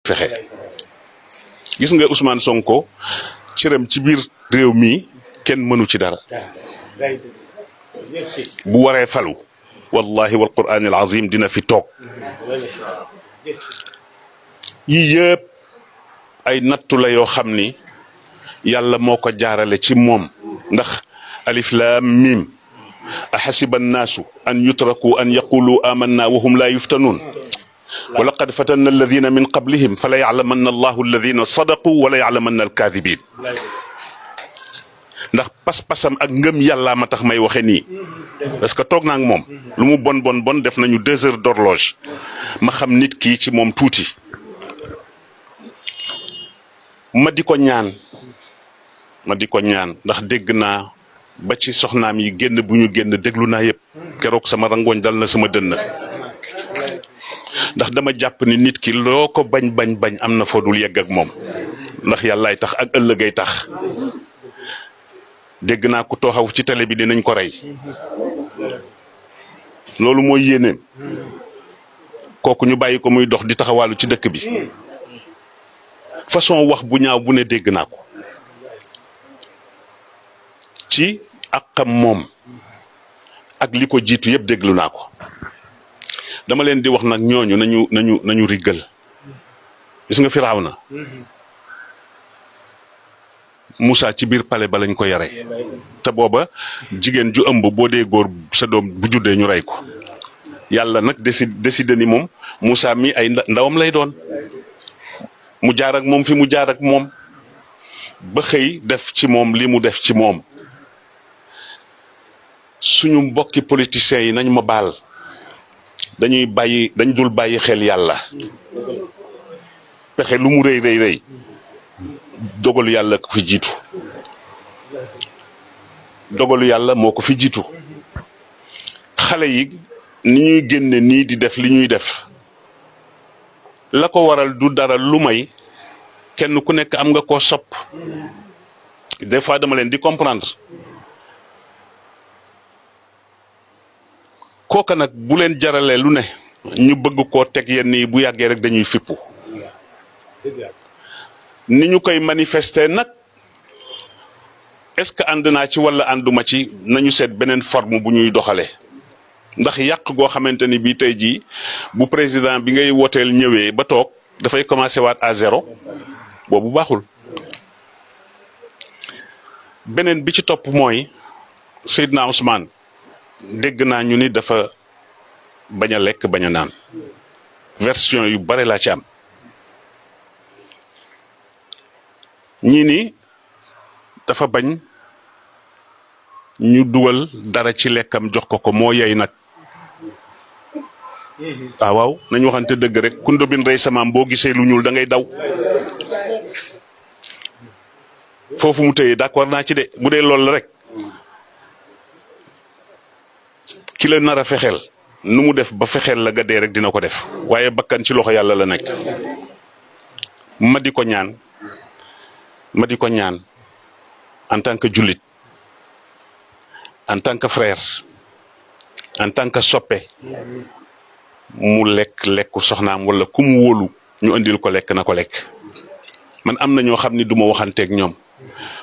fexe gis nga Ousmane Sonko cëram ci biir réew mi kenn mënu ci dara bu waree falu wallahi wal qur'anil azim dina fi toog yii yëpp ay nattu la yoo xam ni yàlla moo ko jaarale ci moom ndax alif laam miim ahasiba annaasu an yutraku an yaqulu amanna wa hum la yuftanun wa laqad fatanna alladina min qablihim fala ya'lamanna allahu alladina sadaqu wala ya'lamanna alkaadibin ndax pas-pasam ak ngëm yàllaa ma tax may waxe nii parce que toog naa ak moom lu mu bon bon bon def nañu 2 heures d'horloge ma xam nit kii ci moom tuuti ma di ko ñaan ndax dégg naa ba ci soxnaam yi génn bu ñu génn déglu naa yëpp keroog sama rangoñ dal na sama dënn ndax dama jàpp ni nit ki loo ko bañ am na foo dul yegg ak moom ndax yàllaay tax ak ëllëgay tax dégg naa ku tooxaw ci télé bi dinañ ko rey loolu mooy yéeneem kooku ñu bàyyi ko muy dox di taxawaalu ci dëkk bi façon wax bu ñaaw bu ne dégg naa ko ci àqam moom ak li ko jiitu yëpp déglu naa ko dama leen di wax nag ñooñu nañu riggal gis nga Firawna Moussa ci biir palais ba lañ ko yare te booba jigéen ju ëmb boo dee góor sa doom bu juddee ñu rey ko yàlla nag décidé ni moom Moussa mi ay ndawam lay doon mu jaar ak moom fi mu jaar ak moom ba xëy def ci moom li mu def ci moom suñu mbokki politiciens yi nañ ma baal dañ dul bàyyi xel yàlla pexe lu mu rëy dogalu yàlla ko fi jiitu dogalu yàlla moo ko fi jiitu xale yi ni ñuy génne nii di def li ñuy def la ko waral du dara lu may kenn ku nekk am nga koo sopp des fois dama leen di comprendre kooka nag bu leen jaralee lu ne ñu bëgg koo teg yenn yi bu yàggee rek dañuy fippu ni ñu koy manifester nag est-ce que ànd naa ci wala ànduma ci nañu seet beneen forme bu ñuy doxalee ndax yàq goo xamante ni bii tey jii bu président bi ngay wooteel ñëwee ba toog dafay commencer waat à zéro boobu baaxul. beneen bi ci topp mooy Seydina Ousmane dégg naa ñu ni dafa bañ a lekk bañ a naan version yu bare laa ci am. ñii ni dafa bañ ñu dugal dara ci lekkam jox ko moo yey nag waaw nañu waxante dëgg rek ku ndobin rey samaam boo gisee lu ñuul da ngay daw foofu mu tëye d'accord naa ci de bu dee loolu la rek ki la nar a fexeel nu mu def ba fexeel la ga dee rek dina ko def waaye bakkan ci loxo yàlla la nekk ma di ko ñaan en tant que jullit en tant que frère en tant que soppe mu lekku soxnaam wala ku mu wóolu ñu andil ko lekk na ko lekk man am na ñoo xam ni du ma waxanteeg ñoom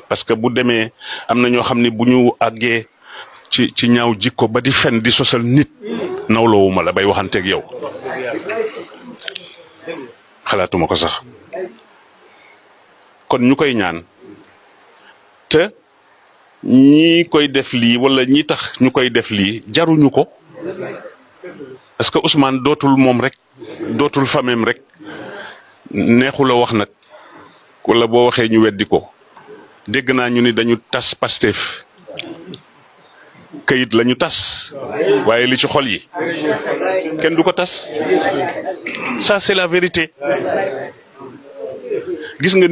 parce que bu demee am na ñoo xam ni bu ñu àggee ci ñaaw jikko ba di fen di sosal nit nawloowuma la bay waxanteeg yow xalaatuma ko sax kon ñu koy ñaan te ñi koy def lii wala ñi tax ñu koy def lii jaruñu ko parce que Ousmane dootul moom rek dootul famem rek neexu la wax nag wala boo waxee ñu weddi ko dégg naa ñu ni dañu tas Pastef kayit lañu tas waaye li ci xol yi kenn du ko tas ça c'est la vérité gis nga